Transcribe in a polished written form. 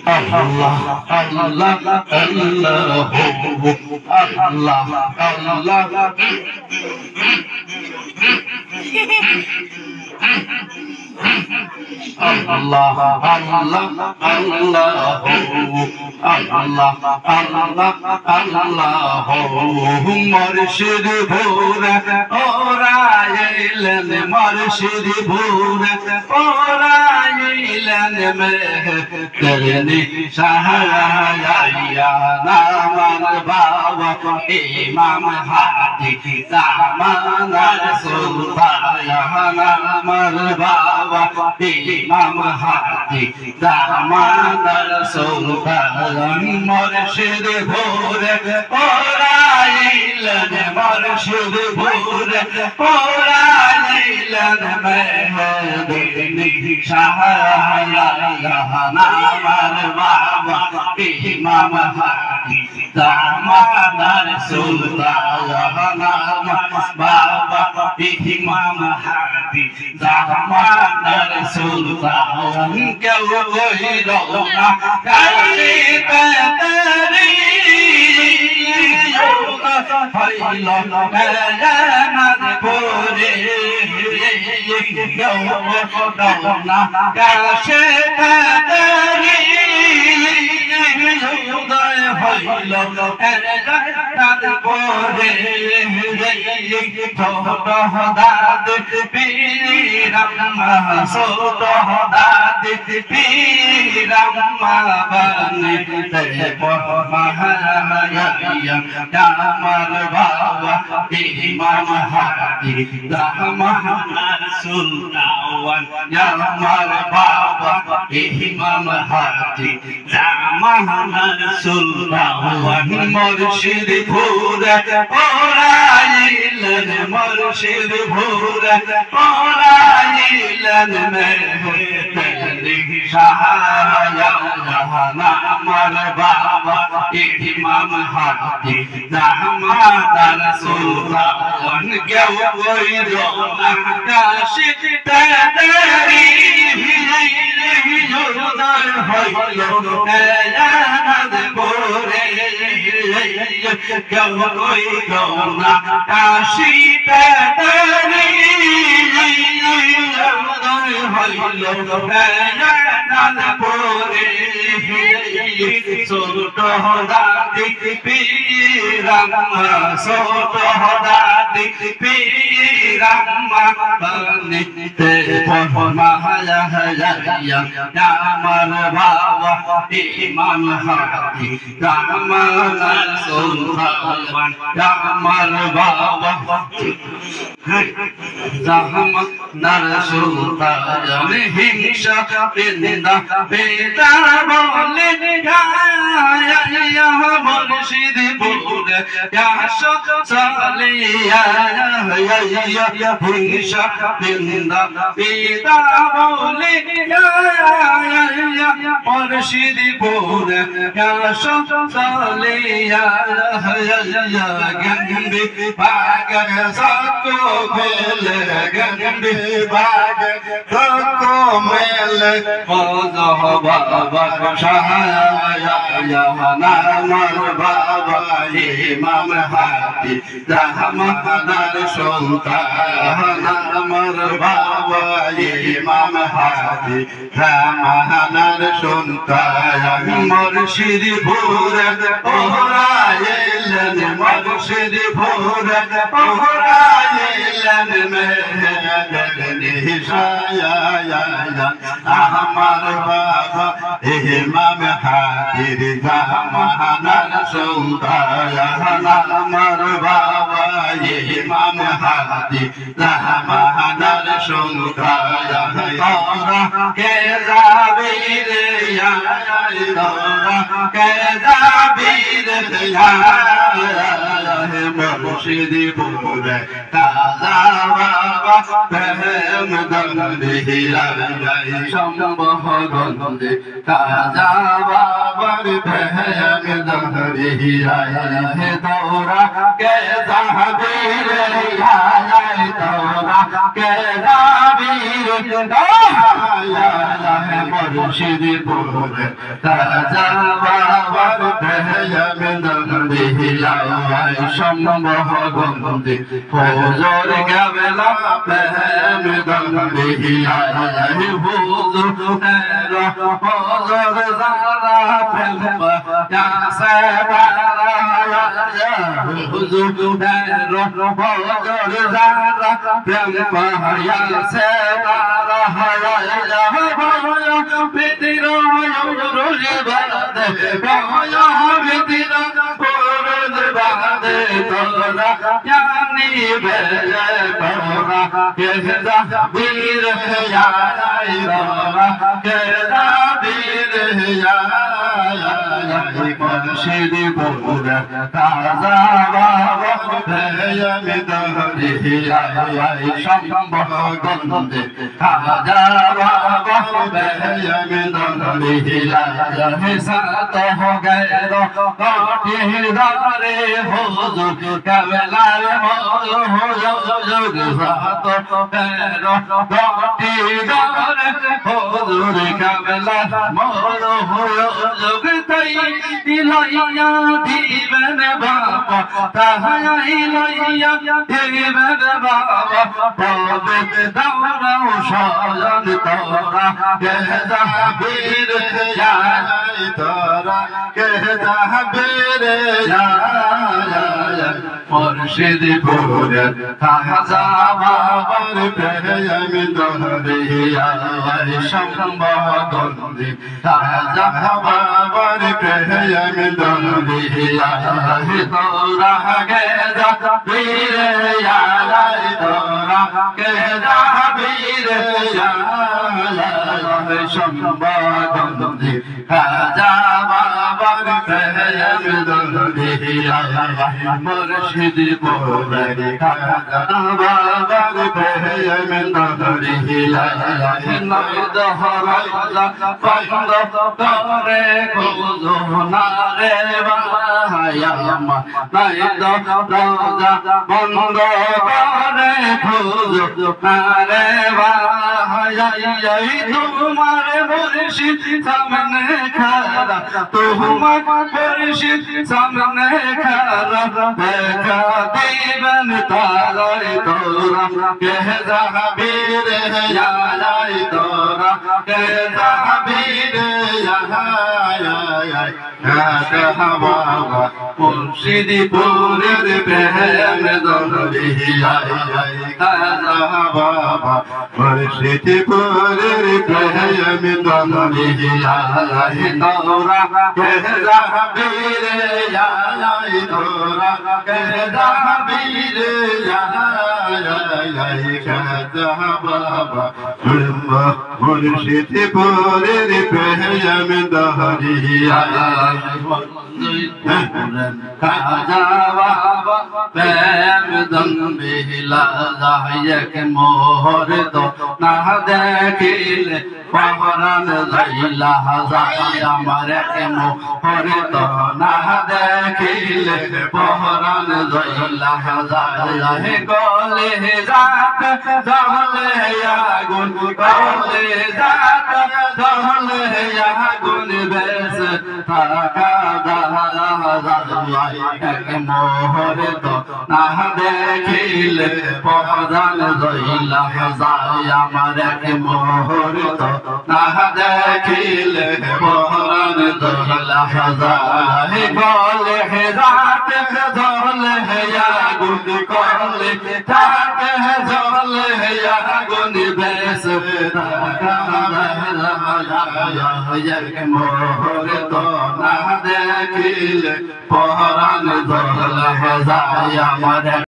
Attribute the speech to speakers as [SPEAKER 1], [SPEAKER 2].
[SPEAKER 1] Allah Allah Allah Allah Allah Allah Allah Allah Allah Allah মুর্শিদ ভোরে ওরা এলেন মুর্শিদ ভোরে ওরা এলেন মেহরনি শাহয়া নামান বাবা ইমাম হাদি জামানার সুলতান নামান বাবা ইমাম হাদি জামানার সুলতান মুর্শিদ ভোরে ওরা এলেন মুর্শিদ ভোরে ওরা এলেন মেহরনি শাহয়া নামান বাবা ইমাম হাদি জামানার সুলতান বাবা ইমাম হাদি জামানার সুলতান কেউ কইল না কালিতে তেরি হইল মেলানার পরে কেউ কইল না কাশে তেরি উদয় হইল তারপরে ছোট দাদ পীরাম্মা ছোট দাদ পীরাম্মা বানিতে মহারায়া আমার বাবা ইমাম হাদি জামানার সুলতান আমার বাবা ইমাম হাদি জামানার সুলতান মুর্শিদ ভোরে ওরা এলেন মুর্শিদ ভোরে ওরা এলেন মেহরনি শাহয়া আমার বাবা ইমাম হাদি জামানার সুলতান কেউ কইল না কাশি তেরি উদয় হইল মেলানার পরে কেউ কইল না কাশি তেরি উদয় হইল মেলানার পরে ছোট দাদি পীরাম্মা ছোট দাদি পীরাম্মা বানিতে মহারায়া আমার বাবা ইমাম হাদি জামানার সুলতান আমার বাবা জামানার সুলতান হিংসা পেন্দা বেটা বলে মুর্শিদ ভোরে সালিয়া হিংসা পেন্দা বেটা বলে মুর্শিদ ভোরে সালিয়া গঙ্গে বাগর সাকো মেলে গঙ্গে বাগর সাকো মেলে বাবা শাহয়া আমার বাবা ইমাম হাদি জামানার সুলতান আমার বাবা ইমাম হাদি জামানার সুলতান মুর্শিদ ভোরে ওরা এলেন মুর্শিদ ভোরে ওরা এলেন মেহরনি শাহয়া আমার বাবা ইমাম হাদির জামানার সুলতান আমার বাবা ইমাম হাদি জামানার সুলতান তোরা কে যাবি রে তোরা কে যাবি রে মুর্শিদ ভোরে তাজা বাবা প্রেম গন্ধে হিলা সম্বহ গন্ধে তাজা বাবা बहम दहरी आए दौरा के जहाबीर आए दौरा के जाबीर आया मुर्शिद पुर ताजा बाबर बहम दहरी आए शम्भह गंदे फौजर गवेला बहम दहरी आए हुजूर फौजर ज़ारा प्रेम या सवारा हुजूर फौजर ज़ारा प्रेम या सवारा बितिरा युरुज बादे बितिरा युरुज बादे तोरा यानी बेले तोरा के वीर या तोरा के वीर या मुर्शिद पुर ताजा बाबा बहम दहरी आए शम्भह गंदे ताजा बाबा बहम दहरी आए सात हो गए काठीदारे हुजूर कबलार मोल हो जोग सात हो गए काठीदारे हुजूर कबलार मोल हो जोग तई इलाया दीवन बाबा ताया इलाया दीवन बाबा तबे दौरा शायद तोरा कह जाबीर या तोरा कह जाबीर या मुर्शिद पुर ताजा बाबर बहम दहरी आए शम्भह गंदे ताजा बाबर बहम दहरी आए तोरा के जाबीर या तोरा के जाबीर या शम्भह गंदे ताजा बाबर बहम दहरी आए मुर्शिद पुर ताजा बाबर बहम दहरी आए दहरा बंद करे खुजो नारे वायाम दहरा बंद करे खुजो नारे वाया तुम्हारे मुर्शिद सामने खड़ा तुम्हारे मुर्शिद सामने खड़ा देखा दीवन तारा तोरा कह जाबीर या तोरा कह जाबीर या बाबा मुर्शिद पुर बहम दहरी आए ताजा बाबा मुर्शिद पुर बहम दहरी आए तोरा कह जाबीर या तोरा कह जाबीर या बाबा मुर्शिद पुर बहम दहरी आए ताजा बाबा प्रेम दम्बे लायक मोहर दो ना देखिल पहरन लैला जाया मरे के मोहर दो ना देखिल पहरन लैला जाया गोले जात जहले या गुन गोले जात जहले या गुन बेस ताका मोहर तो ना देखिल पहरन लैला जाया मरे के मोहर तो ना देखिल पहरन लैला जाया गोले जात जहले या गुन गोले जात जहले या गुन बेस ताका मोहर तो ना देखिल पहरन जाया मरे